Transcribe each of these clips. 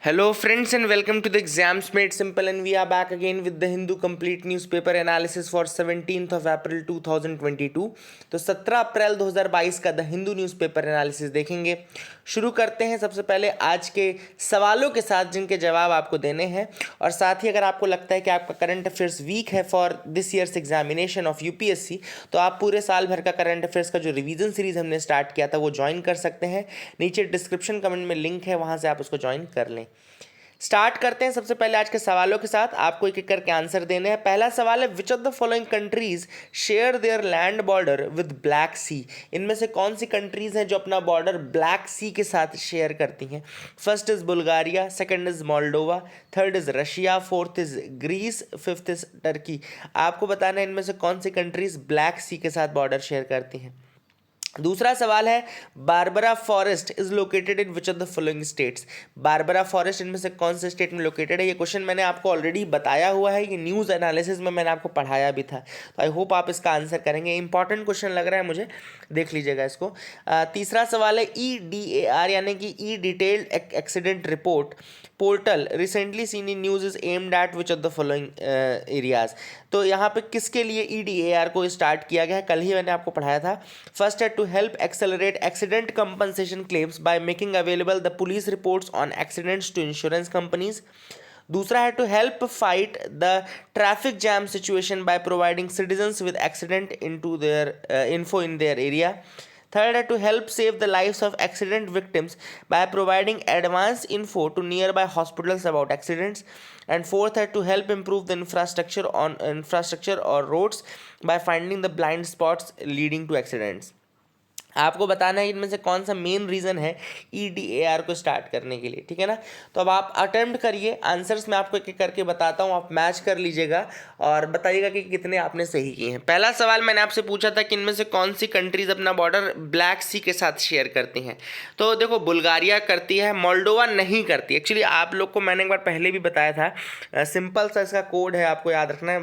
Hello, friends, and welcome to the Exams Made Simple. And we are back again with the Hindu Complete Newspaper Analysis for 17th of April 2022. तो 17 अप्रैल 2022 का the Hindu newspaper analysis देखेंगे। शुरू करते हैं सबसे पहले आज के सवालों के साथ जिनके जवाब आपको देने हैं, और साथ ही अगर आपको लगता है कि आपका करंट अफेयर्स वीक है for this years examination of UPSC, तो आप पूरे साल भर का करंट अफेयर्स का जो रिवीजन सीरीज हमने स्टार्ट किया था वो ज्वाइन कर सकते हैं। नीचे डिस्क्रिप्शन कमेंट में लिंक है, वहाँ से आप उसको ज्वाइन कर लें। स्टार्ट करते हैं सबसे पहले आज के सवालों के साथ। आपको एक एक करके आंसर देने हैं। पहला सवाल है, which of the following countries share their land border with Black Sea. इनमें से कौन सी कंट्रीज हैं जो अपना बॉर्डर ब्लैक सी के साथ शेयर करती हैं? First is Bulgaria, second is Moldova, third is Russia, fourth is Greece, fifth is Turkey. आपको बताना है इनमें से कौन सी कंट्रीज ब्लैक सी के साथ बॉर्डर शेयर करती हैं। दूसरा सवाल है, Barbara forest is located in which of the following states. Barbara forest इनमें से कौन से स्टेट में लोकेटेड है? ये क्वेश्चन मैंने आपको ऑलरेडी बताया हुआ है, ये न्यूज़ एनालिसिस में मैंने आपको पढ़ाया भी था, तो आई होप आप इसका आंसर करेंगे। इंपॉर्टेंट क्वेश्चन लग रहा है मुझे, देख लीजिएगा इसको। तीसरा सवाल है, EDAR यानी कि e detailed accident report portal recently seen in news is aimed at which of the following areas. तो यहाँ पे किसके लिए EDAR को स्टार्ट किया गया है? कल ही मैंने आपको पढ़ाया था। फर्स्ट है, to help accelerate accident compensation claims by making available the police reports on accidents to insurance companies. दूसरा है, to help fight the traffic jam situation by providing citizens with accident info in their area. Third है, to help save the lives of accident victims by providing advance info to nearby hospitals about accidents. And fourth है, to help improve the infrastructure or roads by finding the blind spots leading to accidents. आपको बताना है इनमें से कौन सा main reason है EDAR को स्टार्ट करने के लिए, ठीक है ना। तो अब आप अटेम्प्ट करिए, आंसर्स मैं आपको एक एक करके बताता हूँ, आप मैच कर लीजिएगा और बताइएगा कि कितने आपने सही किए हैं। पहला सवाल मैंने आपसे पूछा था कि इनमें से कौन सी कंट्रीज अपना बॉर्डर ब्लैक सी के साथ शेयर करती हैं। तो देखो, बुल्गारिया करती है, मोल्डोवा नहीं करती। एक्चुअली आप लोग को मैंने एक बार पहले भी बताया था, सिंपल सा इसका कोड है, आपको याद रखना है,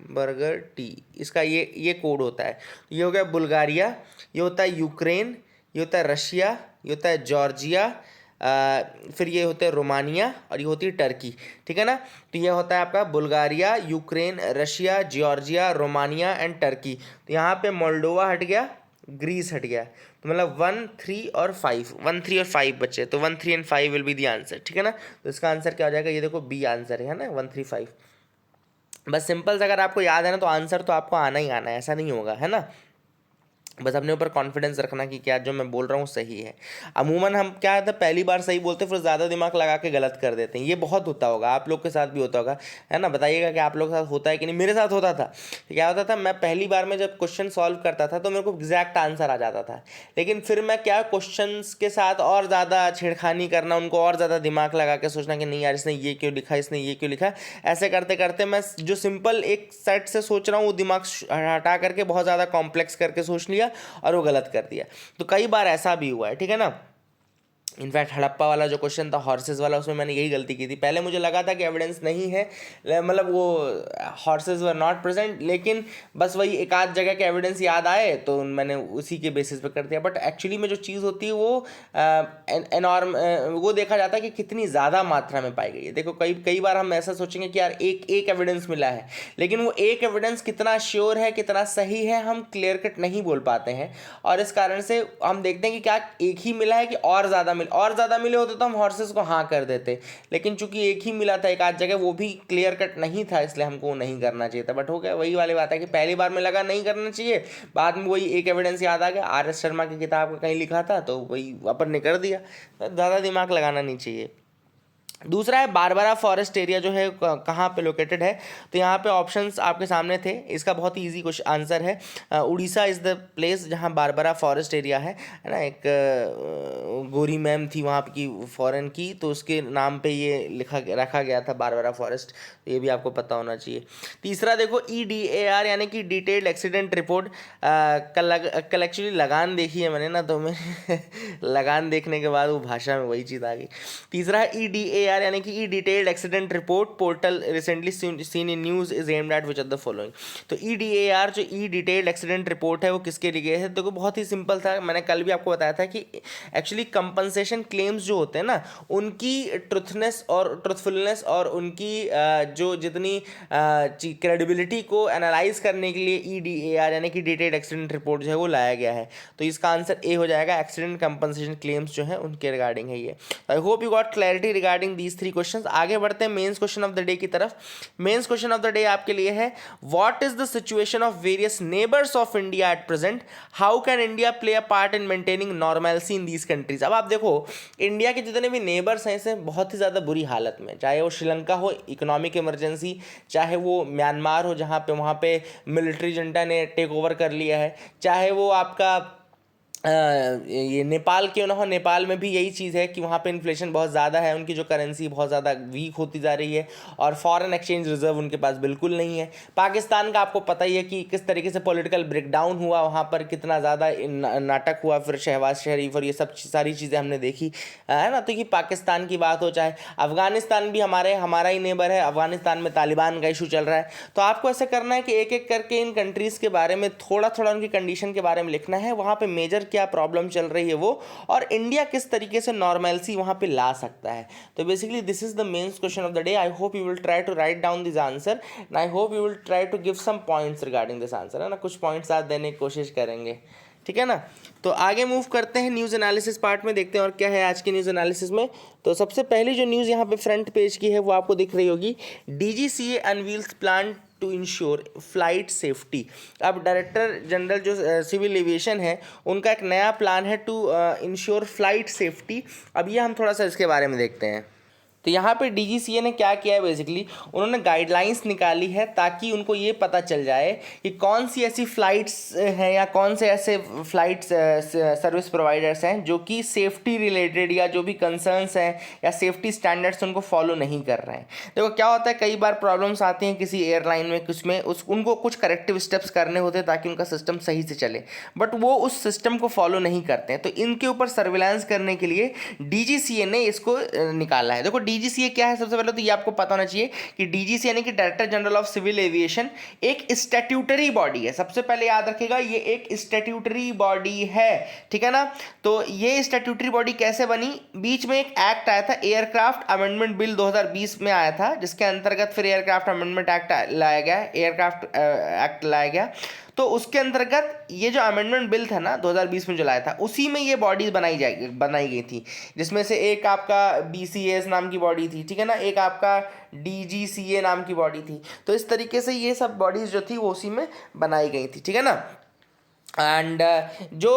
बर्गर टी, इसका ये कोड होता है। ये हो गया बुल्गारिया, ये होता है यूक्रेन, ये होता है रशिया, ये होता है जॉर्जिया, फिर ये होता है रोमानिया, और ये होती है टर्की, ठीक है ना। तो ये होता है आपका Bulgaria, Ukraine, Russia, Georgia, Romania and Turkey. तो यहाँ पे मोल्डोवा हट गया, ग्रीस हट गया, तो मतलब 1, 3 और 5 बचे। तो 1, 3 and 5 will be the answer, ठीक है ना। तो इसका आंसर क्या हो जाएगा? ये देखो, बी आंसर है ना, 1, 3, 5। बस सिंपल से अगर आपको याद है ना, तो आंसर तो आपको आना ही आना है, ऐसा नहीं होगा, है ना। बस अपने ऊपर कॉन्फिडेंस रखना कि क्या जो मैं बोल रहा हूँ सही है। अमूमन हम क्या है, पहली बार सही बोलते फिर ज़्यादा दिमाग लगा के गलत कर देते हैं। ये बहुत होता होगा, आप लोग के साथ भी होता होगा, है ना। बताइएगा कि आप लोग के साथ होता है कि नहीं। मेरे साथ होता था। क्या होता था, मैं पहली बार में जब क्वेश्चन सॉल्व करता था तो मेरे को एग्जैक्ट आंसर आ जाता था, लेकिन फिर मैं क्या क्वेश्चन के साथ और ज़्यादा छेड़खानी करना, उनको और ज़्यादा दिमाग लगा के सोचना कि नहीं यार इसने ये क्यों लिखा, इसने ये क्यों लिखा। ऐसे करते करते मैं जो सिंपल एक सेट से सोच रहा हूँ वो दिमाग हटा करके बहुत ज़्यादा कॉम्प्लेक्स करके सोच लिया और वो गलत कर दिया। तो कई बार ऐसा भी हुआ है, ठीक है ना। इनफैक्ट हड़प्पा वाला जो क्वेश्चन था, हॉर्सेस वाला, उसमें मैंने यही गलती की थी। पहले मुझे लगा था कि एविडेंस नहीं है, मतलब वो हॉर्सेस वर नॉट प्रेजेंट, लेकिन बस वही एक आध जगह के एविडेंस याद आए तो मैंने उसी के बेसिस पे कर दिया। बट एक्चुअली में जो चीज़ होती है वो एनॉर्म वो देखा जाता है कि कितनी ज़्यादा मात्रा में पाई गई है। देखो, कई बार हम ऐसा सोचेंगे कि यार एक एविडेंस मिला है, लेकिन वो एक एविडेंस कितना श्योर है, कितना सही है, हम क्लियर कट नहीं बोल पाते हैं। और इस कारण से हम देखते हैं कि क्या एक ही मिला है कि और ज़्यादा मिले होते तो हम हॉर्सेस को हाँ कर देते, लेकिन चूंकि एक ही मिला था एक आध जगह, वो भी क्लियर कट नहीं था, इसलिए हमको नहीं करना चाहिए था। बट हो गया, वही वाली बात है कि पहली बार में लगा नहीं करना चाहिए, बाद में वही एक एविडेंस याद आ गया, RS शर्मा की किताब का कहीं लिखा था तो वही अपन ने कर दिया। ज़्यादा दिमाग लगाना नहीं चाहिए। दूसरा है, बारबरा फॉरेस्ट एरिया जो है कहाँ पे लोकेटेड है। तो यहाँ पे ऑप्शंस आपके सामने थे, इसका बहुत ही इजी क्वेश्चन आंसर है, उड़ीसा इज़ द प्लेस जहाँ बारबरा फॉरेस्ट एरिया है ना। एक गोरी मैम थी वहाँ की फॉरेन की, तो उसके नाम पे ये रखा गया था बारबरा फॉरेस्ट, तो ये भी आपको पता होना चाहिए। तीसरा देखो, EDAR यानी कि डिटेल्ड एक्सीडेंट रिपोर्ट। कल एक्चुअली लगान देखी है मैंने ना, तो मैं लगान देखने के बाद वो भाषा में वही चीज़ आ गई। तीसरा है, EDAR EDAR यानी कि e detailed accident report portal recently seen in news is aimed at which are the following. तो EDAR जो ई डिटेल्ड एक्सीडेंट रिपोर्ट है वो किसके लिए है? देखो बहुत ही सिंपल था, मैंने कल भी आपको बताया था कि एक्चुअली कंपनसेशन क्लेम्स जो होते हैं ना उनकी ट्रुथफुलनेस और उनकी जो जितनी क्रेडिबिलिटी को एनालाइज करने के लिए EDAR यानी कि डिटेल्ड एक्सीडेंट रिपोर्ट जो है वो लाया गया है। तो इसका आंसर ए हो जाएगा, एक्सीडेंट कंपनसेशन क्लेम्स जो है उनके रिगार्डिंग है ये। I hope you got clarity regarding these 3 questions. आगे बढ़ते हैं mains question of the day की तरफ। Mains question of the day आपके लिए है, what is the situation of various neighbours of India at present, how can India play a part in maintaining normalcy in these countries. अब आप देखो India के जितने भी नेबर्स हैं इसे बहुत ही ज़्यादा बुरी हालत में, चाहे वो श्रीलंका हो इकोनॉमिक इमरजेंसी, चाहे वो म्यांमार हो जहाँ पे वहाँ पे मिलिट्री जंटा ने टेक ओवर कर लिया है, चाहे वो आपका ये नेपाल क्यों ना हो, नेपाल में भी यही चीज़ है कि वहाँ पे इन्फ्लेशन बहुत ज़्यादा है, उनकी जो करेंसी बहुत ज़्यादा वीक होती जा रही है और फॉरेन एक्सचेंज रिजर्व उनके पास बिल्कुल नहीं है। पाकिस्तान का आपको पता ही है कि किस तरीके से पॉलिटिकल ब्रेकडाउन हुआ, वहाँ पर कितना ज़्यादा नाटक हुआ, फिर शहबाज शरीफ और ये सब सारी चीज़ें हमने देखी है ना। तो कि पाकिस्तान की बात हो, चाहे अफगानिस्तान भी हमारा ही नेबर है, अफगानिस्तान में तालिबान का इशू चल रहा है। तो आपको ऐसा करना है कि एक एक करके इन कंट्रीज़ के बारे में थोड़ा थोड़ा उनकी कंडीशन के बारे में लिखना है, वहाँ पर मेजर क्या प्रॉब्लम चल रही है वो, और इंडिया किस तरीके से नॉर्मलसी वहां पे ला सकता है। तो basically this is the mains question of the day. I hope you will try to write down this answer and I hope you will try to give some points regarding this answer, है ना, कुछ points आप देने की कोशिश करेंगे, ठीक है ना। तो आगे मूव करते हैं न्यूज़ एनालिसिस पार्ट में, देखते हैं और क्या है आज की न्यूज़ एनालिसिस में। तो सबसे पहली जो न्यूज़ यहाँ पे फ्रंट पेज की है वो आपको दिख रही होगी, DGCA unveils plan to ensure flight safety. अब डायरेक्टर जनरल जो सिविल एविएशन है उनका एक नया प्लान है टू इंश्योर फ्लाइट सेफ्टी। अब ये हम थोड़ा सा इसके बारे में देखते हैं। तो यहाँ पे DGCA ने क्या किया है, बेसिकली उन्होंने गाइडलाइंस निकाली है ताकि उनको ये पता चल जाए कि कौन सी ऐसी फ़्लाइट्स हैं या कौन से ऐसे फ़्लाइट सर्विस प्रोवाइडर्स हैं जो कि सेफ्टी रिलेटेड या जो भी कंसर्न्स हैं या सेफ्टी स्टैंडर्ड्स उनको फॉलो नहीं कर रहे हैं। देखो क्या होता है, कई बार प्रॉब्लम्स आती हैं किसी एयरलाइन में, कुछ में उनको कुछ करेक्टिव स्टेप्स करने होते हैं ताकि उनका सिस्टम सही से चले, बट वो उस सिस्टम को फॉलो नहीं करते हैं। तो इनके ऊपर सर्विलांस करने के लिए DGCA ने इसको निकाला है। देखो DGCA क्या है, सबसे पहले तो ये आपको पता होना चाहिए कि DGCA यानी कि director general of civil aviation एक स्टैट्यूटरी बॉडी है। सबसे पहले याद रखिएगा ये एक स्टैट्यूटरी बॉडी है, ठीक है ना। तो ये स्टैट्यूटरी बॉडी कैसे बनी, बीच में एक एक्ट आया था, एयरक्राफ्ट अमेंडमेंट बिल 2020 में आया था, जिसके अंतर्गत फिर एयरक्राफ्ट अमेंडमेंट एक्ट लाया गया, एयरक्राफ्ट एक्ट लाया गया। तो उसके अंतर्गत ये जो अमेंडमेंट बिल था ना 2020 में जो लाया था, उसी में ये बॉडीज बनाई गई थी, जिसमें से एक आपका BCAS नाम की बॉडी थी, ठीक है ना, एक आपका DGCA नाम की बॉडी थी। तो इस तरीके से ये सब बॉडीज जो थी वो उसी में बनाई गई थी, ठीक है ना। एंड जो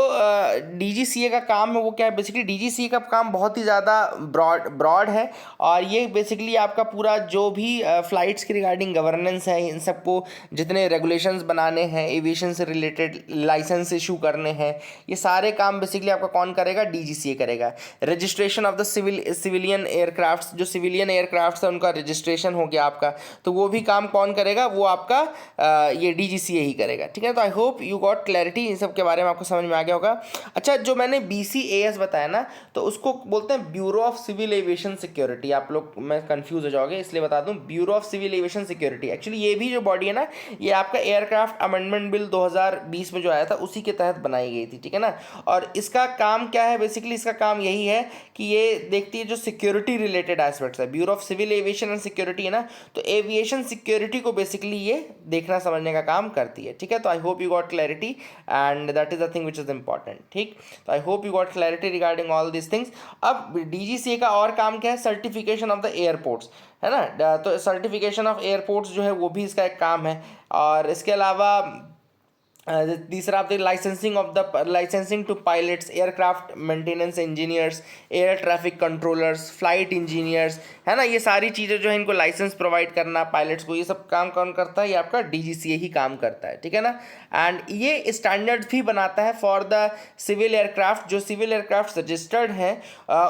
DGCA का काम है वो क्या है, बेसिकली DGCA का काम बहुत ही ज़्यादा ब्रॉड है और ये बेसिकली आपका पूरा जो भी फ़्लाइट्स की रिगार्डिंग गवर्नेंस है, इन सबको जितने रेगुलेशंस बनाने हैं, एविएशन से रिलेटेड लाइसेंस इशू करने हैं, ये सारे काम बेसिकली आपका कौन करेगा, DGCA करेगा। Registration of the civilian aircraft, जो सिविलियन एयरक्राफ्ट है उनका रजिस्ट्रेशन हो गया आपका, तो वो भी काम कौन करेगा, वो आपका ये DGCA ही करेगा, ठीक है। तो I hope you got clarity, इन सब के बारे में आपको समझ में आ गया होगा। अच्छा, जो मैंने BCAS बताया ना, तो उसको बोलते हैं bureau of civil aviation security. आप लोग मैं कंफ्यूज हो जाओगे इसलिए बता दूं, bureau of civil aviation security. Actually ये भी जो बॉडी है ना, ये आपका एयरक्राफ्ट अमेंडमेंट बिल 2020 में जो आया था उसी के तहत बनाई गई थी, ठीक है ना। और इसका काम क्या है, बेसिकली इसका काम यही है कि ये देखती है जो सिक्योरिटी रिलेटेड एस्पेक्ट्स है, bureau of civil aviation and security है ना, तो एविएशन सिक्योरिटी को बेसिकली ये देखना समझने का काम करती है, ठीक है। तो I hope you got clarity and that is the thing which is important, ठीक। तो I hope you got clarity regarding all these things। अब DGCA का और काम क्या है, सर्टिफिकेशन ऑफ द एयरपोर्ट्स, है ना। तो सर्टिफिकेशन ऑफ एयरपोर्ट्स जो है वो भी इसका एक काम है। और इसके अलावा तीसरा आप licensing to pilots, aircraft maintenance engineers, air traffic controllers, flight engineers, है ना, ये सारी चीज़ें जो है इनको लाइसेंस प्रोवाइड करना पायलट्स को, ये सब काम कौन करता है, ये आपका DGCA ही काम करता है, ठीक है ना। एंड ये स्टैंडर्ड्स भी बनाता है फॉर द सिविल एयरक्राफ्ट, जो सिविल एयरक्राफ्ट रजिस्टर्ड हैं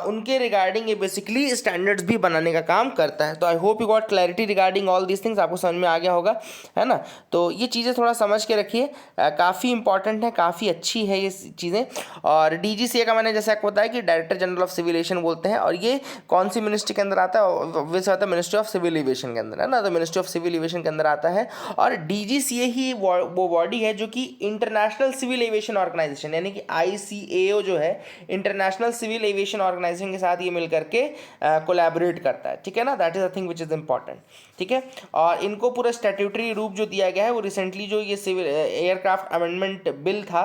उनके रिगार्डिंग ये बेसिकली स्टैंडर्ड्स भी बनाने का काम करता है। तो I hope you got clarity regarding all these things, आपको समझ में आ गया होगा, है ना। तो ये चीज़ें थोड़ा समझ के रखिए काफ़ी इंपॉर्टेंट है, काफ़ी अच्छी है ये चीज़ें। और DGCA का मैंने जैसे आपको बताया कि director general of civil aviation बोलते हैं, और ये कौन सी मिनिस्ट्री के अंदर आता है? ऑब्वियस आता है मिनिस्ट्री ऑफ सिविल एविएशन के अंदर, है ना, तो मिनिस्ट्री ऑफ सिविल एविएशन के अंदर आता है। और DGCA ही वो बॉडी है जो कि इंटरनेशनल सिविल एविएशन ऑर्गेनाइजेशन यानी कि ICAO जो है, इंटरनेशनल सिविल एविएशन ऑर्गेनाइजेशन के साथ ये मिल करके कोलैबोरेट करता है, ठीक है ना। That is the thing which is important, ठीक है। और इनको पूरा स्टैट्यूटरी रूप जो दिया गया है वो रिसेंटली जो ये सिविल एयरक्राफ्ट अमेंडमेंट बिल था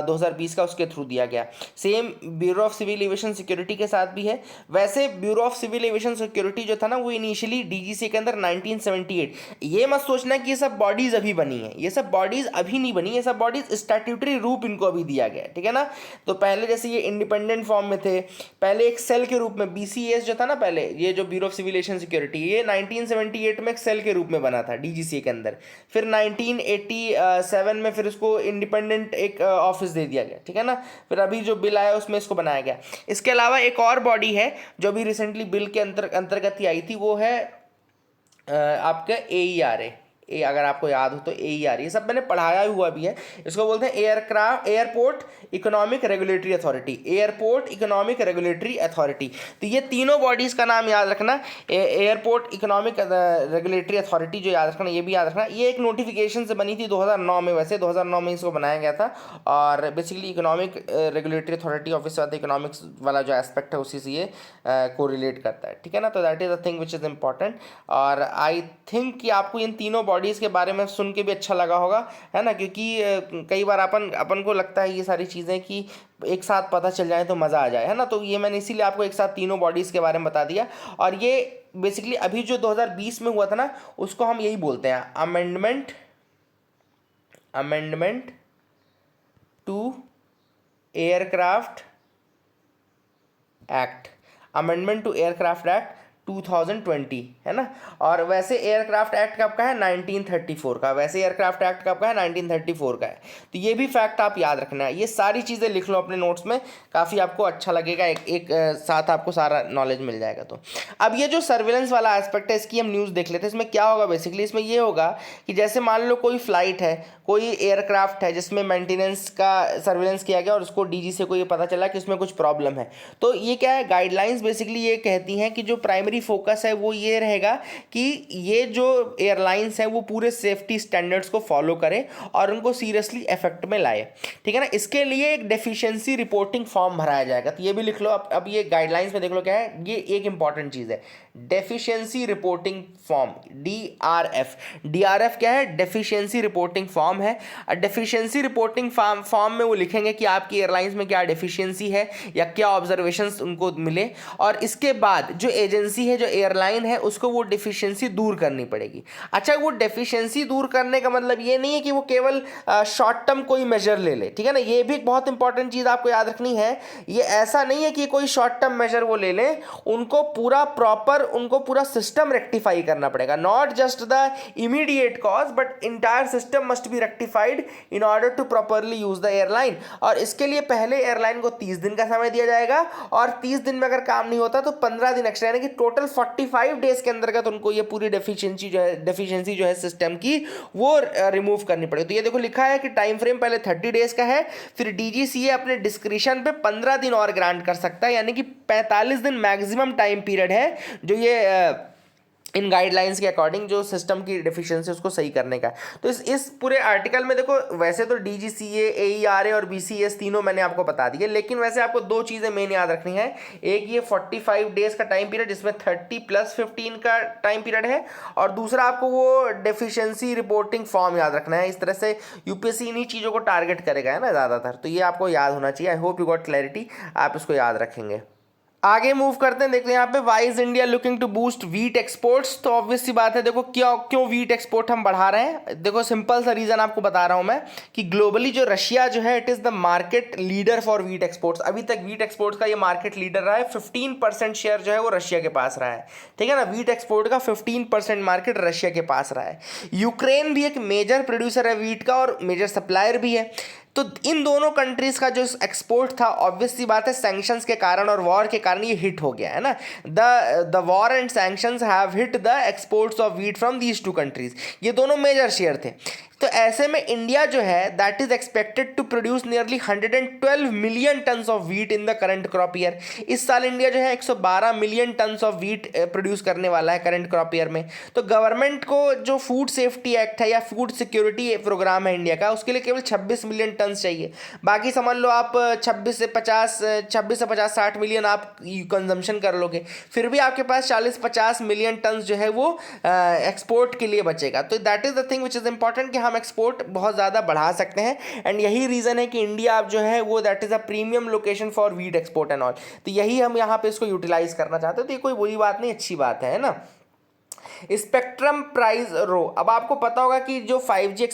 2020 का, उसके थ्रू दिया गया। Same bureau of civil aviation security के साथ भी है। वैसे bureau of civil aviation security जो था ना, वो इनिशियली DGCA के अंदर 1978, ये मत सोचना कि ये सब बॉडीज अभी बनी है, ये सब बॉडीज अभी नहीं बनी, ये सब बॉडीज स्टैट्यूटरी रूप इनको अभी दिया गया है, ठीक है ना। तो पहले जैसे ये इंडिपेंडेंट फॉर्म में थे, पहले एक सेल के रूप में BCS जो था ना, पहले ये जो bureau of civil aviation security, ये 1978 में एक सेल के रूप में बना था DGCA के अंदर। फिर 1987 में फिर उसको इंडिपेंडेंट एक ऑफिस दे दिया गया, ठीक है ना। फिर अभी जो बिल आया उसमें इसको बनाया गया। इसके अलावा एक और बॉडी है जो अभी रिसेंटली बिल के अंतर्गत ही आई थी, वो है आपका AERA। अगर आपको याद हो तो AERA, ये सब मैंने पढ़ाया हुआ भी है। इसको बोलते हैं airport economic regulatory authority, airport economic regulatory authority. तो ये तीनों बॉडीज़ का नाम याद रखना, एयरपोर्ट इकोनॉमिक रेगुलेटरी अथॉरिटी जो याद रखना, ये भी याद रखना। ये एक नोटिफिकेशन से बनी थी 2009 में, वैसे 2009 में इसको बनाया गया था। और basically economic regulatory authority office आता है, इकोनॉमिक्स वाला जो एस्पेक्ट है उसी से ये कोरिलेट करता है, ठीक है ना। तो that is the thing which is important. और आई थिंक कि आपको इन तीनों बॉडीज़ के बारे में सुन के भी अच्छा लगा होगा, है ना, क्योंकि कई बार अपन को लगता है ये सारी चीज़ें कि एक साथ पता चल जाए तो मज़ा आ जाए, है ना। तो ये मैंने इसीलिए आपको एक साथ तीनों बॉडीज़ के बारे में बता दिया। और ये बेसिकली अभी जो 2020 में हुआ था ना, उसको हम यही बोलते हैं amendment to aircraft act, amendment to aircraft act 2020, है ना। और वैसे एयरक्राफ्ट एक्ट कब का है? 1934 का। वैसे एयरक्राफ्ट एक्ट कब का है? 1934 का है। तो ये भी फैक्ट आप याद रखना है। ये सारी चीज़ें लिख लो अपने नोट्स में, काफ़ी आपको अच्छा लगेगा, एक साथ आपको सारा नॉलेज मिल जाएगा। तो अब ये जो सर्विलेंस वाला एस्पेक्ट है, इसकी हम न्यूज़ देख लेते हैं। इसमें क्या होगा बेसिकली? इसमें ये होगा कि जैसे मान लो कोई फ्लाइट है, कोई एयरक्राफ्ट है जिसमें मेंटेनेंस का सर्विलेंस किया गया और उसको DGCA को ये पता चला कि उसमें कुछ प्रॉब्लम है, तो ये क्या है, गाइडलाइंस बेसिकली ये कहती हैं कि जो प्राइमरी फोकस है वो ये रहेगा कि ये जो एयरलाइंस है वो पूरे सेफ्टी स्टैंडर्ड्स को फॉलो करे और उनको सीरियसली इफेक्ट में लाए, ठीक है ना। इसके लिए एक डेफिशिएंसी रिपोर्टिंग फॉर्म भराया जाएगा। तो ये भी लिख लो। अब ये गाइडलाइंस में देख लो क्या है, ये एक इंपॉर्टेंट चीज़ है, डेफिशिएंसी रिपोर्टिंग फॉर्म, DRF क्या है? डेफिशिएंसी रिपोर्टिंग फॉर्म है। डेफिशिएंसी रिपोर्टिंग फॉर्म में वो लिखेंगे कि आपकी एयरलाइंस में क्या डेफिशिएंसी है या क्या ऑब्जर्वेशंस उनको मिले, और इसके बाद जो एजेंसी है, जो एयरलाइन है, उसको वो डेफिशिएंसी दूर करनी पड़ेगी। अच्छा, वो डेफिशिएंसी दूर करने का मतलब ये नहीं है कि वो केवल शॉर्ट टर्म कोई मेजर ले ले, ठीक है ना। ये भी एक बहुत इंपॉर्टेंट चीज़ आपको याद रखनी है। ये ऐसा नहीं है कि कोई शॉर्ट टर्म मेजर वो ले लें, उनको पूरा प्रॉपर, उनको पूरा सिस्टम रेक्टिफाई करना पड़ेगा। Not just the immediate cause but entire system must be rectified in order to properly use the airline. और इसके लिए पहले एयरलाइन को 30 दिन का समय दिया जाएगा, और 30 दिन में अगर काम नहीं होता तो 15 दिन एक्स्ट्रा, यानी कि टोटल 45 डेज के अंतर्गत उनको ये पूरी डेफिशिएंसी जो है सिस्टम की, वो रिमूव करनी पड़ेगी। तो ये देखो लिखा है कि टाइम फ्रेम पहले 30 डेज का है, फिर DGCA अपने डिस्क्रिशन पे 15 दिन और ग्रांट कर सकता है, यानी कि 45 दिन मैक्सिमम टाइम पीरियड है जो ये इन गाइडलाइंस के अकॉर्डिंग जो सिस्टम की डेफिशिएंसी उसको सही करने का। तो इस पूरे आर्टिकल में देखो, वैसे तो DGCA, AERA और BCS तीनों मैंने आपको बता दिए, लेकिन वैसे आपको दो चीज़ें मेन याद रखनी है। एक ये 45 डेज का टाइम पीरियड जिसमें 30 + 15 का टाइम पीरियड है, और दूसरा आपको वो डेफिशिएंसी रिपोर्टिंग फॉर्म याद रखना है। इस तरह से UPSC इन्हीं चीज़ों को टारगेट करेगा, है ना, ज़्यादातर। तो ये आपको याद होना चाहिए। I hope you got clarity, आप इसको याद रखेंगे। आगे मूव करते हैं, देखते हैं यहाँ पे why is India looking to boost wheat exports. तो ऑब्वियस सी बात है, देखो क्यों वीट एक्सपोर्ट हम बढ़ा रहे हैं। देखो सिंपल सा रीजन आपको बता रहा हूँ मैं कि ग्लोबली जो रशिया जो है, it is the market leader for wheat exports. अभी तक वीट एक्सपोर्ट्स का ये मार्केट लीडर रहा है। 15% शेयर जो है वो रशिया के पास रहा है, ठीक है ना। वीट एक्सपोर्ट का 15% मार्केट रशिया के पास रहा है। यूक्रेन भी एक मेजर प्रोड्यूसर है वीट का और मेजर सप्लायर भी है। तो इन दोनों कंट्रीज का जो एक्सपोर्ट था, ऑब्वियस सी बात है, सैंक्शंस के कारण और वॉर के कारण ये हिट हो गया, है ना। The war and sanctions have hit the exports of wheat from these two countries. ये दोनों मेजर शेयर थे। तो ऐसे में इंडिया जो है that is expected to produce nearly 112 million tons of wheat in the current crop year. इस साल इंडिया जो है 112 million tons of wheat produce करने वाला है करंट क्रॉप ईयर में। तो गवर्नमेंट को जो फूड सेफ्टी एक्ट है या फूड सिक्योरिटी प्रोग्राम है इंडिया का, उसके लिए केवल 26 मिलियन टन्स चाहिए। बाकी समझ लो आप 26 से 50 60 मिलियन आप कंजम्पशन कर लोगे, फिर भी आपके पास 40-50 मिलियन टन्स जो है वो एक्सपोर्ट के लिए बचेगा। तो that is the thing which is important कि हम एक्सपोर्ट बहुत ज़्यादा बढ़ा सकते हैं। एंड यही रीज़न है कि इंडिया अब जो है वो that is a premium location for wheat export and all. तो यही हम यहाँ पे इसको यूटिलाइज करना चाहते हैं। तो ये कोई बुरी बात नहीं, अच्छी बात है ना। स्पेक्ट्रम प्राइस रो, अब आपको पता होगा कि जो 5G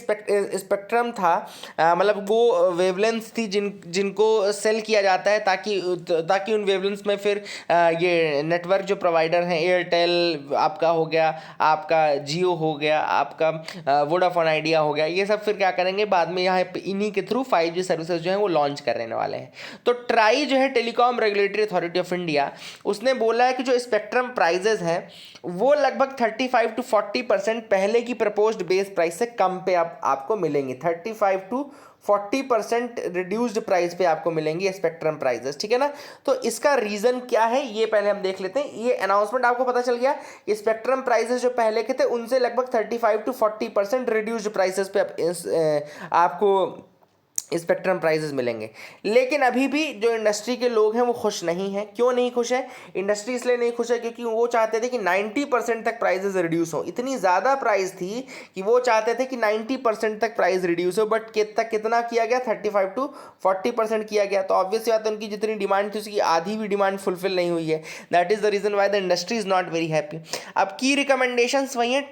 स्पेक्ट्रम था, मतलब वो वेवलेंथ थी जिनको सेल किया जाता है ताकि उन वेवलेंथ में फिर ये नेटवर्क जो प्रोवाइडर हैं, एयरटेल आपका हो गया, आपका जियो हो गया, आपका वोडाफोन आइडिया हो गया, ये सब फिर क्या करेंगे बाद में यहाँ इन्हीं के थ्रू 5G सर्विसेज जो हैं वो लॉन्च करने वाले हैं। तो ट्राई जो है telecom regulatory authority of India, उसने बोला है कि जो स्पेक्ट्रम प्राइजेज हैं वो लगभग 35 to 40% पहले की प्रपोज्ड बेस प्राइस से कम पे आपको मिलेंगी। 35 to 40% रिड्यूस्ड प्राइस पे आपको मिलेंगी स्पेक्ट्रम प्राइजेस, ठीक है ना। तो इसका रीजन क्या है ये पहले हम देख लेते हैं। ये अनाउंसमेंट आपको पता चल गया कि स्पेक्ट्रम प्राइजेस जो पहले के थे उनसे लगभग 35 to 40% रिड्यूस्ड प्राइसेस पे आपको स्पेक्ट्रम प्राइजेस मिलेंगे। लेकिन अभी भी जो इंडस्ट्री के लोग हैं वो खुश नहीं हैं। क्यों नहीं खुश है? इंडस्ट्री इसलिए नहीं खुश है क्योंकि वो चाहते थे कि 90% तक प्राइजेस रिड्यूस हो। इतनी ज़्यादा प्राइस थी कि वो चाहते थे कि 90% तक प्राइस रिड्यूस हो, बट कितना किया गया? 35 to 40% किया गया। तो ऑब्वियसली बात है उनकी जितनी डिमांड थी उसकी आधी भी डिमांड फुलफिल नहीं हुई है। That is the reason why the industry is not very happy. अब की रिकमेंडेशंस वही हैं।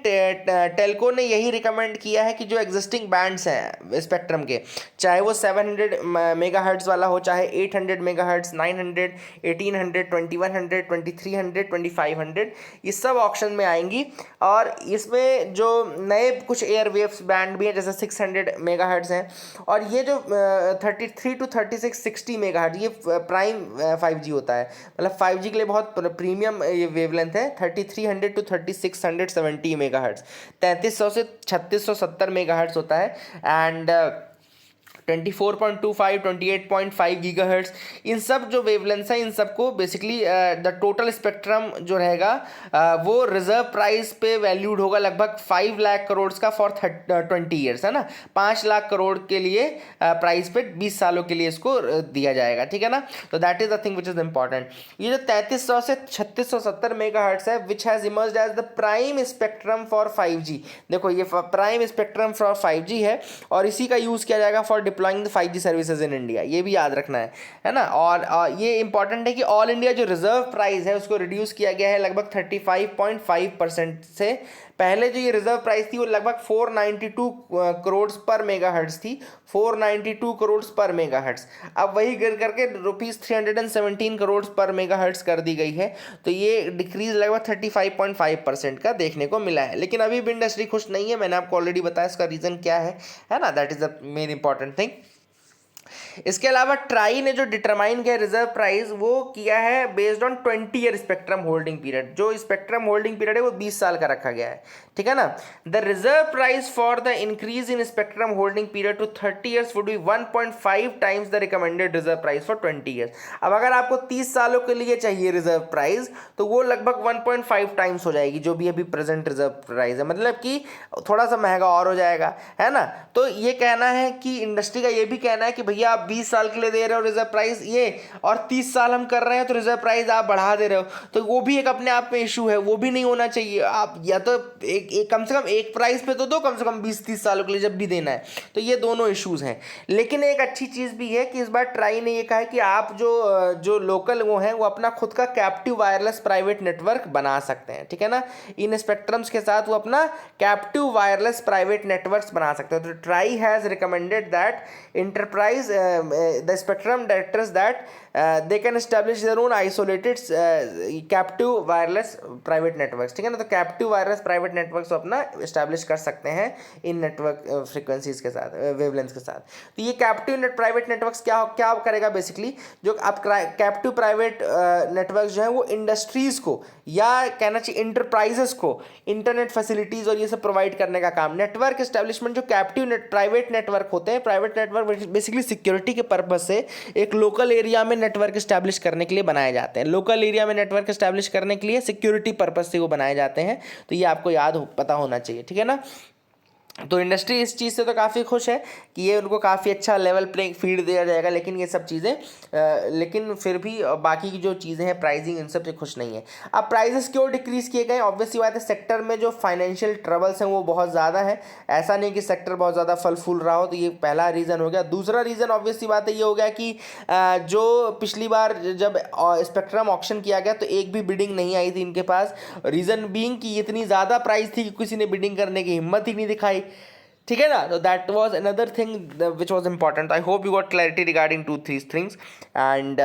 टेलको ने यही रिकमेंड किया है कि जो एग्जिस्टिंग बैंड्स हैं स्पेक्ट्रम के, चाहे वो 700 मेगाहर्ट्ज वाला हो, चाहे 800 मेगाहर्ट्ज, 900, 1800, 2100, 2300, 2500, ये सब ऑप्शन में आएंगी। और इसमें जो नए कुछ एयरवेव्स बैंड भी हैं जैसे 600 मेगाहर्ट्ज हैं, और ये जो 33 to 36 60 मेगाहर्ट्ज ये प्राइम 5G होता है। मतलब 5G के लिए बहुत प्रीमियम ये वेवलेंथ है। 3300 to 3670 मेगाहर्ट्ज 3300 से 3670 मेगाहर्ट्ज होता है। एंड 24.25 28.5 गीगाहर्ट्ज, इन सब जो वेवलेंथ्स हैं इन सबको बेसिकली द टोटल स्पेक्ट्रम जो रहेगा वो रिजर्व प्राइस पे वैल्यूड होगा लगभग 5 लाख करोड़ का फॉर 20 ईयर्स, है ना। 5 लाख करोड़ के लिए प्राइस पे 20 सालों के लिए इसको दिया जाएगा, ठीक है ना। तो that is the thing which is important. ये जो 3300 से 3670 मेगाहर्ट्ज है which has emerged as the prime spectrum for 5G। देखो ये प्राइम स्पेक्ट्रम फॉर 5G है और इसी का यूज़ किया जाएगा for deploying the 5G services in India. ये भी याद रखना है ना। और ये इंपॉर्टेंट है कि ऑल इंडिया जो रिजर्व प्राइस है उसको रिड्यूस किया गया है लगभग 35.5% से। पहले जो ये रिजर्व प्राइस थी वो लगभग 492 करोड़ पर मेगाहर्ट्ज थी, 492 करोड़ पर मेगाहर्ट्ज। अब वही गिर करके ₹317 करोड़ पर मेगाहर्ट्ज कर दी गई है। तो ये डिक्रीज लगभग 35.5% का देखने को मिला है। लेकिन अभी भी इंडस्ट्री खुश नहीं है, मैंने आपको ऑलरेडी बताया इसका रीज़न क्या है ना। That is the main important thing. इसके अलावा ट्राई ने जो डिटरमाइन किया रिजर्व प्राइस वो किया है based on 20 year spectrum holding period. जो स्पेक्ट्रम होल्डिंग पीरियड है वो 20 साल का रखा गया है, ठीक है ना। The reserve price for the increase in spectrum holding period to 30 years would be 1.5 times the recommended reserve price for 20 years. अब अगर आपको 30 सालों के लिए चाहिए रिजर्व प्राइस तो वो लगभग 1.5 टाइम्स हो जाएगी जो भी अभी प्रेजेंट रिजर्व प्राइस है, मतलब कि थोड़ा सा महंगा और हो जाएगा, है ना। तो ये कहना है कि इंडस्ट्री का ये भी कहना है कि भैया आप 20 साल के लिए दे रहे हो रिजर्व प्राइस ये, और 30 साल हम कर रहे हैं तो रिजर्व प्राइस आप बढ़ा दे रहे हो। तो वो भी एक अपने आप में इशू है, वो भी नहीं होना चाहिए। आप या तो एक कम से कम एक प्राइस पे तो दो, कम से कम 20-30 सालों के लिए जब भी देना है। तो ये दोनों इश्यूज हैं। लेकिन एक अच्छी चीज़ भी है कि इस बार ट्राई ने ये कहा है कि आप जो लोकल वो हैं वो अपना खुद का कैप्टिव वायरलेस प्राइवेट नेटवर्क बना सकते हैं, ठीक है ना। इन स्पेक्ट्रम्स के साथ वो अपना कैप्टिव वायरलेस प्राइवेट नेटवर्क्स बना सकते हैं। तो try has recommended that enterprise the spectrum directors that they can establish their own isolated captive wireless private networks, ठीक है ना। तो कैप्टिव वायरलेस प्राइवेट नेटवर्क्स अपना एस्टैब्लिश कर सकते हैं इन नेटवर्क फ्रिक्वेंसीज के साथ, वेवलेंथ के साथ। तो ये कैप्टिव प्राइवेट नेटवर्क्स क्या क्या करेगा बेसिकली, जो आप कैप्टिव प्राइवेट नेटवर्क जो है वो इंडस्ट्रीज को या कहना चाहिए इंटरप्राइजेस को इंटरनेट फैसिलिटीज और ये सब प्रोवाइड करने का काम। नेटवर्क एस्टैब्लिशमेंट जो कैप्टिव प्राइवेट नेटवर्क होते हैं, प्राइवेट नेटवर्क बेसिकली सिक्योरिटी के पर्पज से एक लोकल एरिया में नेटवर्क एस्टैब्लिश करने के लिए बनाए जाते हैं। लोकल एरिया में नेटवर्क एस्टैब्लिश करने के लिए सिक्योरिटी पर्पज से वो बनाए जाते हैं। तो ये आपको पता होना चाहिए, ठीक है ना। तो इंडस्ट्री इस चीज़ से तो काफ़ी खुश है कि ये उनको काफ़ी अच्छा लेवल प्लेइंग फील्ड दिया जाएगा, लेकिन ये सब चीज़ें लेकिन फिर भी बाकी की जो चीज़ें हैं प्राइसिंग इन सब से खुश नहीं है। अब प्राइसेस क्यों डिक्रीज़ किए गए, ऑब्वियसली बात है सेक्टर में जो फाइनेंशियल ट्रबल्स हैं वो बहुत ज़्यादा है। ऐसा नहीं कि सेक्टर बहुत ज़्यादा फल फूल रहा हो, तो ये पहला रीज़न हो गया। दूसरा रीज़न ऑब्वियसली बात है ये हो गया कि जो पिछली बार जब स्पेक्ट्रम ऑक्शन किया गया तो एक भी बिडिंग नहीं आई थी इनके पास। रीज़न बीइंग कि इतनी ज़्यादा प्राइस थी कि किसी ने बिडिंग करने की हिम्मत ही नहीं दिखाई, ठीक है ना। तो that was another thing which was important. I hope you got clarity regarding 2-3 things. And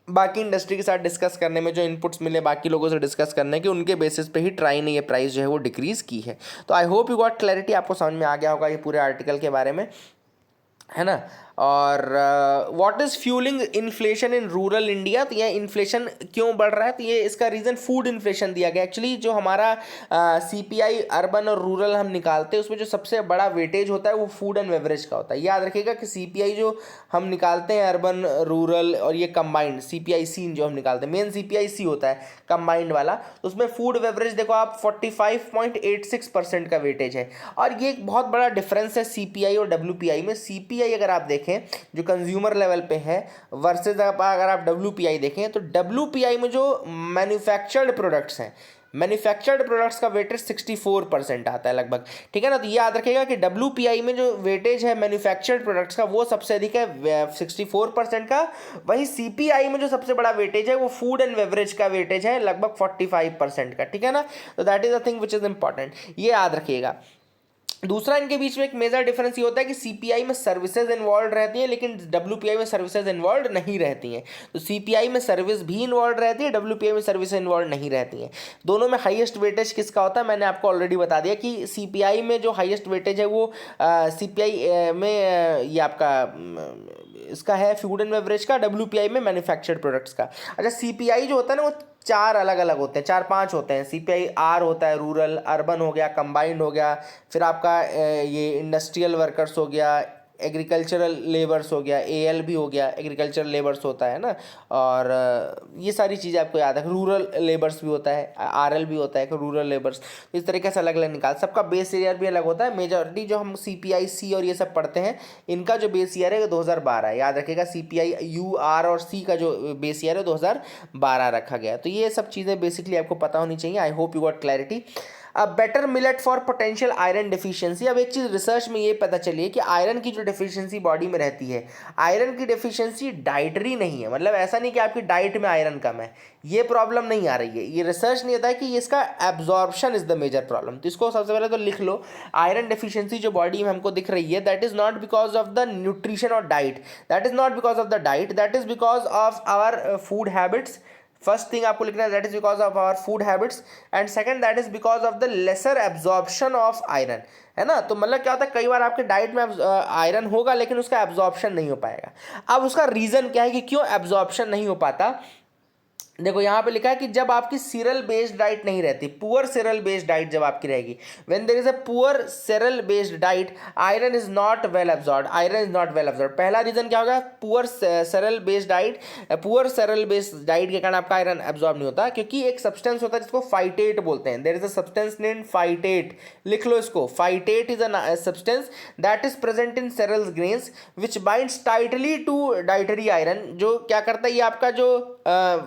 बाकी इंडस्ट्री के साथ डिस्कस करने में जो इनपुट्स मिले बाकी लोगों से डिस्कस करने के, उनके बेसिस पे ही ट्राई ने ये प्राइस जो है वो डिक्रीज़ की है। तो I hope you got clarity, आपको समझ में आ गया होगा ये पूरे आर्टिकल के बारे में, है ना। और what is fuelling inflation in rural India, तो ये इन्फ्लेशन क्यों बढ़ रहा है, तो ये इसका रीज़न फूड इन्फ्लेशन दिया गया। एक्चुअली जो हमारा सीपीआई अर्बन और रूरल हम निकालते हैं उसमें जो सबसे बड़ा वेटेज होता है वो फूड एंड बेवरेज का होता है। याद रखिएगा कि सीपीआई जो हम निकालते हैं अर्बन रूरल और ये कंबाइंड सीपीआई सी जो हम निकालते हैं, मेन सीपीआई सी होता है कंबाइंड वाला, तो उसमें फूड बेवरेज देखो आप 45.86% का वेटेज है। और ये एक बहुत बड़ा डिफरेंस है सीपीआई और डब्ल्यूपीआई में। सीपीआई अगर आप देखें जो कंज्यूमर लेवल पे है वर्सेस अगर आप डब्ल्यूपीआई देखें तो डब्ल्यूपीआई में जो मैन्युफैक्चर्ड प्रोडक्ट्स हैं, मैन्युफैक्चर्ड प्रोडक्ट्स का वेटेज 64% आता है लगभग, ठीक है ना। तो ये याद रखिएगा कि डब्ल्यूपीआई में जो वेटेज है मैन्युफैक्चर्ड प्रोडक्ट्स का वो सबसे अधिक है 64% का। वहीं सीपीआई में जो सबसे बड़ा वेटेज है वो फूड एंड बेवरेज का वेटेज है लगभग 45% का, ठीक है ना। तो that is a thing which is important, ये याद रखिएगा। दूसरा इनके बीच में एक मेजर डिफरेंस ये होता है कि सीपीआई में सर्विसेज इन्वॉल्व रहती हैं लेकिन डब्ल्यूपीआई में सर्विसेज इन्वॉल्व नहीं रहती हैं। तो सीपीआई में सर्विस भी इन्वॉल्व रहती है, डब्ल्यूपीआई में सर्विस इन्वॉल्व नहीं रहती हैं। दोनों में हाईएस्ट वेटेज किसका होता है मैंने आपको ऑलरेडी बता दिया कि सीपीआई में जो हाईएस्ट वेटेज है वो सीपीआई में ये आपका इसका है फूड एंड बेवरेज का, डब्ल्यूपीआई में मैन्युफैक्चर्ड प्रोडक्ट्स का। अच्छा सीपीआई जो होता है ना वो 4 अलग अलग होते हैं, 4-5 होते हैं। सीपीआई आर होता है रूरल, अर्बन हो गया, कंबाइंड हो गया, फिर आपका ये इंडस्ट्रियल वर्कर्स हो गया, एग्रीकल्चरल लेबर्स हो गया, एएल भी हो गया, एग्रीकल्चरल लेबर्स होता है ना। और ये सारी चीज़ें आपको याद है, रूरल लेबर्स भी होता है, आरएल भी होता है, रूरल लेबर्स। तो इस तरीके से अलग अलग निकाल, सबका बेस ईयर भी अलग होता है। मेजॉरिटी जो हम सीपीआई सी और ये सब पढ़ते हैं इनका जो बेस ईयर है 2012 है, याद रखिएगा। सीपीआई यू आर और सी का जो बेस ईयर है 2012 रखा गया है। तो ये सब चीज़ें बेसिकली आपको पता होनी चाहिए। I hope you got clarity. अब better millet for potential iron deficiency. अब एक चीज़ रिसर्च में ये पता चली है कि आयरन की जो डिफिशियंसी बॉडी में रहती है, आयरन की डिफिशियंसी डाइटरी नहीं है, मतलब ऐसा नहीं कि आपकी डाइट में आयरन कम है, ये प्रॉब्लम नहीं आ रही है। ये रिसर्च नहीं होता है कि इसका absorption is the major problem. तो इसको सबसे पहले तो लिख लो, आयरन डिफिशियंसी जो बॉडी में हमको दिख रही है that is not because of the nutrition और diet, that is not because of the diet, that is because of our food habits. First thing आपको लिखना है that is because of our food habits, and second that is because of the lesser absorption of iron, है ना। तो मतलब क्या होता है, कई बार आपके डाइट में आयरन होगा लेकिन उसका एब्जॉर्प्शन नहीं हो पाएगा। अब उसका रीजन क्या है कि क्यों एब्जॉर्प्शन नहीं हो पाता, देखो यहाँ पे लिखा है कि जब आपकी सीरल बेस्ड डाइट नहीं रहती, पुअर सीरल बेस्ड डाइट जब आपकी रहेगी, when there is a poor cereal based diet iron is not well absorb, iron is not well absorb. पहला रीजन क्या होगा, poor cereal based diet, poor cereal based diet के कारण आपका iron absorb नहीं होता, क्योंकि एक सब्सटेंस होता है जिसको फाइटेट बोलते हैं। There is a substance named phytate, लिख लो इसको, phytate is a substance that is present in cereal grains which binds tightly to dietary iron. जो क्या करता है, ये आपका जो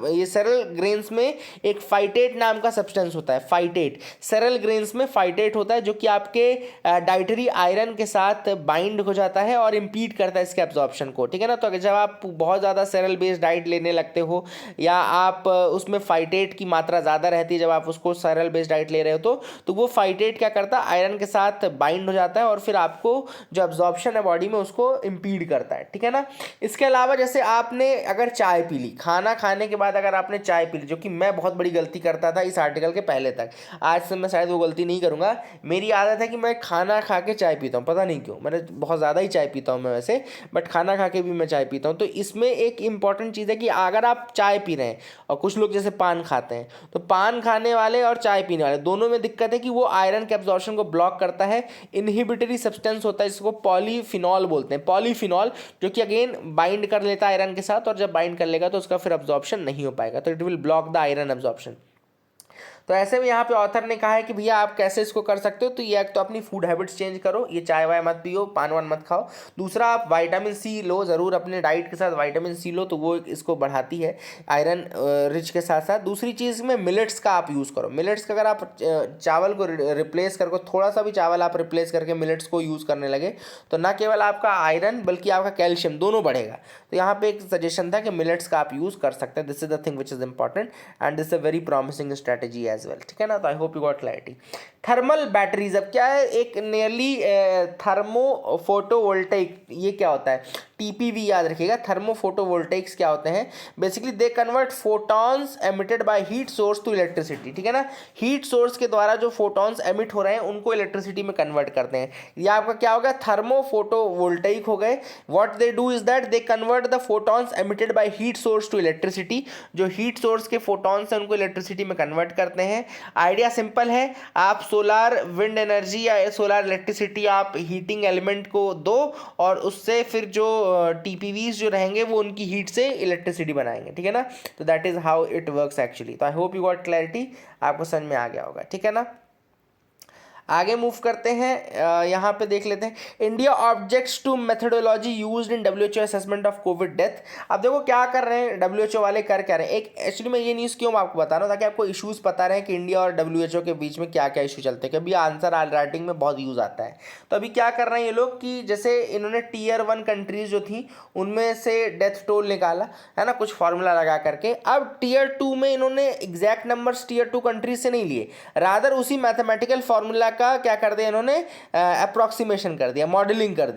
ये सेरल ग्रेन्स में एक फाइटेट नाम का सब्सटेंस होता है, फाइटेट, सेरल ग्रेन्स में फाइटेट होता है जो कि आपके डाइटरी आयरन के साथ बाइंड हो जाता है और इम्पीड करता है इसके एब्जॉर्प्शन को, ठीक है ना। तो अगर जब आप बहुत ज़्यादा सेरल बेस्ड डाइट लेने लगते हो या आप उसमें फाइटेट की मात्रा ज़्यादा रहती है जब आप उसको सेरल बेस्ड डाइट ले रहे हो तो वो फाइटेट क्या करता है, आयरन के साथ बाइंड हो जाता है और फिर आपको जो एब्जॉर्प्शन है बॉडी में उसको इम्पीड करता है, ठीक है ना। इसके अलावा जैसे आपने अगर चाय पी ली, खाना खाने के बाद अगर आपने चाय पी ली, जो कि मैं बहुत बड़ी गलती करता था इस आर्टिकल के पहले तक, आज से मैं शायद वो गलती नहीं करूँगा। मेरी आदत है कि मैं खाना खा के चाय पीता हूँ, पता नहीं क्यों, मैंने बहुत ज़्यादा ही चाय पीता हूँ मैं वैसे, बट खाना खा के भी मैं चाय पीता हूँ। तो इसमें एक इंपॉर्टेंट चीज़ है कि अगर आप चाय पी रहे हैं और कुछ लोग जैसे पान खाते हैं, तो पान खाने वाले और चाय पीने वाले दोनों में दिक्कत है कि वो आयरन के एब्जॉर्प्शन को ब्लॉक करता है। इनहिबिटरी सब्सटेंस होता है जिसको पॉलीफिनॉल बोलते हैं, पॉलीफिनॉल, जो कि अगेन बाइंड कर लेता है आयरन के साथ, और जब बाइंड कर लेगा तो उसका फिर एब्जॉर्प्शन नहीं हो पाएगा, तो it will block the iron absorption. तो ऐसे में यहाँ पे ऑथर ने कहा है कि भैया आप कैसे इसको कर सकते हो, तो ये एक तो अपनी फूड हैबिट्स चेंज करो, ये चाय वाय मत पियो, पान वान मत खाओ। दूसरा, आप विटामिन सी लो ज़रूर, अपने डाइट के साथ विटामिन सी लो, तो वो इसको बढ़ाती है आयरन रिच के साथ साथ। दूसरी चीज़ में मिलेट्स का आप यूज़ करो, मिलेट्स का अगर आप चावल को रिप्लेस करके, थोड़ा सा भी चावल आप रिप्लेस करके मिलेट्स को यूज़ करने लगे, तो ना केवल आपका आयरन बल्कि आपका कैल्शियम दोनों बढ़ेगा। तो यहाँ पे एक सजेशन था कि मिलेट्स का आप यूज़ कर सकते हैं। This is the thing which is important and this a very promising strategy as well, ठीक है ना। तो I hope you got clarity. Thermal batteries, अब क्या है, एक नियरली थर्मो फोटोवोल्टेइक, ये क्या होता है, टीपीवी याद रखिएगा। थर्मो फोटोवोल्टेइक्स क्या होते हैं, basically they convert photons emitted by heat source to electricity, ठीक है ना। हीट सोर्स के द्वारा जो फोटॉन्स एमिट हो रहे हैं उनको इलेक्ट्रिसिटी में कन्वर्ट करते हैं। ये आपका क्या हो गया, थर्मो फोटोवोल्टेइक हो गए। What they do is that they convert the photons emitted by heat source to electricity, जो हीट सोर्स के फोटॉन्स हैं उनको इलेक्ट्रिसिटी में कन्वर्ट करते हैं। आइडिया सिंपल है, आप सोलार विंड एनर्जी या सोलार इलेक्ट्रिसिटी आप हीटिंग एलिमेंट को दो और उससे फिर जो टीपीवीज जो रहेंगे वो उनकी हीट से इलेक्ट्रिसिटी बनाएंगे, ठीक है ना। तो that is how it works actually. तो I hope you got clarity, आपको समझ में आ गया होगा, ठीक है ना। आगे मूव करते हैं, यहाँ पे देख लेते हैं India objects to methodology used in WHO assessment of COVID death. अब देखो क्या कर रहे हैं डब्ल्यूएचओ वाले, कर क्या रहे हैं। एक एक्चुअली मैं ये न्यूज़ क्यों आपको बता रहा हूँ, ताकि आपको इश्यूज पता रहे कि इंडिया और डब्ल्यूएचओ के बीच में क्या क्या इशू चलते हैं, कभी आंसर राइटिंग में बहुत यूज़ आता है। तो अभी क्या कर रहे हैं ये लोग कि जैसे इन्होंने टीयर 1 कंट्रीज जो थी उनमें से डेथ टोल निकाला है ना, कुछ फॉर्मूला लगा करके। अब टीयर 2 में इन्होंने एग्जैक्ट नंबर्स टीयर 2 कंट्रीज से नहीं लिए, रादर उसी मैथमेटिकल फॉर्मूला का क्या कर दिया इन्होंने, अप्रोक्सीमेशन कर दिया, मॉडलिंग कर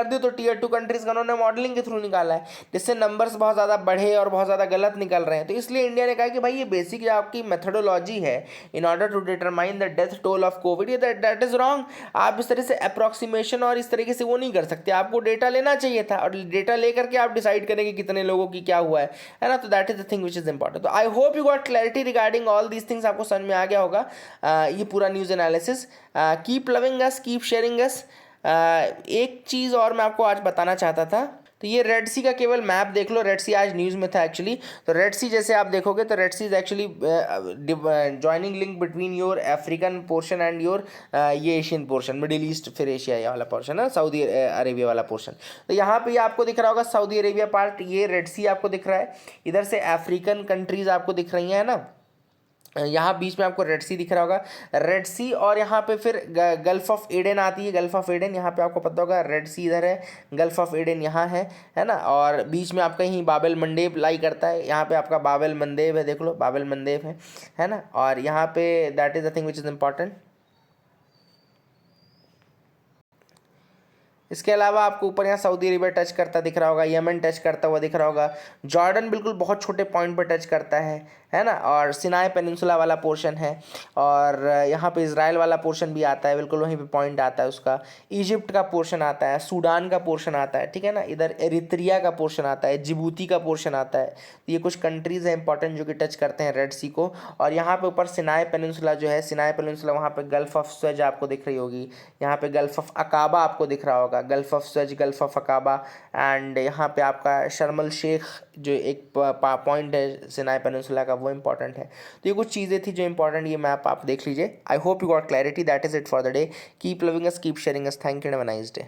दी। तो टीयर 2 कंट्रीज का उन्होंने मॉडलिंग के थ्रू निकाला है, जिससे नंबर्स बहुत ज़्यादा बढ़े और बहुत ज़्यादा गलत निकल रहे हैं। तो इसलिए इंडिया ने कहा कि भाई ये बेसिक जो आपकी मेथडोलॉजी है in order to determine the death toll of COVID, ये दैट इज रॉन्ग। आप इस तरह से अप्रोक्सीमेशन और इस तरीके से वो नहीं कर सकते, आपको डेटा लेना चाहिए था और डेटा लेकर के आप डिसाइड करेंगे कितने लोगों की क्या हुआ है ना। तो that is the thing which is important. तो I hope you got clarity regarding all these things, आपको समझ में आ गया होगा ये पूरा news analysis. Keep loving us, keep sharing us. एक चीज़ और मैं आपको आज बताना चाहता था, तो ये रेड सी का केवल मैप देख लो। रेड सी आज न्यूज़ में था एक्चुअली। तो रेड सी जैसे आप देखोगे तो Red Sea is actually joining link between your African portion and your ये एशियन पोर्शन, मिडिल ईस्ट, फिर एशिया वाला पोर्शन है, सऊदी अरेबिया वाला पोर्शन। तो यहाँ पे आपको दिख रहा होगा सऊदी अरेबिया पार्ट, ये रेड सी आपको दिख रहा है। इधर से अफ्रीकन कंट्रीज आपको दिख रही हैं ना, यहाँ बीच में आपको रेड सी दिख रहा होगा, रेड सी, और यहाँ पे फिर गल्फ ऑफ एडन आती है, गल्फ ऑफ एडन यहाँ पे आपको पता होगा, रेड सी इधर है, गल्फ ऑफ एडन यहाँ है ना। और बीच में आपका यहीं बाबेल मंडेब लाई करता है, यहाँ पे आपका बाबेल मंदेब है, देख लो बाबेल मंदेब है ना। और यहाँ पे that is the thing which is important. इसके अलावा आपको ऊपर यहाँ सऊदी अरेबिया टच करता दिख रहा होगा, यमन टच करता हुआ दिख रहा होगा, जॉर्डन बिल्कुल बहुत छोटे पॉइंट पर टच करता है ना, और सिनाई पेनिनसुला वाला पोर्शन है, और यहाँ पे इजराइल वाला पोर्शन भी आता है, बिल्कुल वहीं पे पॉइंट आता है उसका। इजिप्ट का पोर्शन आता है, सूडान का पोर्शन आता है, ठीक है ना। इधर एरित्रिया का पोर्शन आता है, जिबूती का पोर्शन आता है। तो ये कुछ कंट्रीज़ हैं इंपॉर्टेंट जो कि टच करते हैं रेड सी को। और यहाँ पे ऊपर सिनाई पेनिनसुला जो है, सिनाई पेनिनसुला, वहाँ पे गल्फ ऑफ स्वेज आपको दिख रही होगी, यहाँ पे गल्फ ऑफ अकाबा आपको दिख रहा होगा, gulf of Suez, gulf of Aqaba, and यहाँ पे आपका शर्मल शेख जो एक पॉइंट है सिनाई पेनिनसुला का, वो इंपॉर्टेंट है। तो ये कुछ चीज़ें थी जो इंपॉर्टेंट, ये मैप आप देख लीजिए। आई hope you got clarity. That is it for the day. Keep loving us, keep sharing us. Thank you, have a nice day.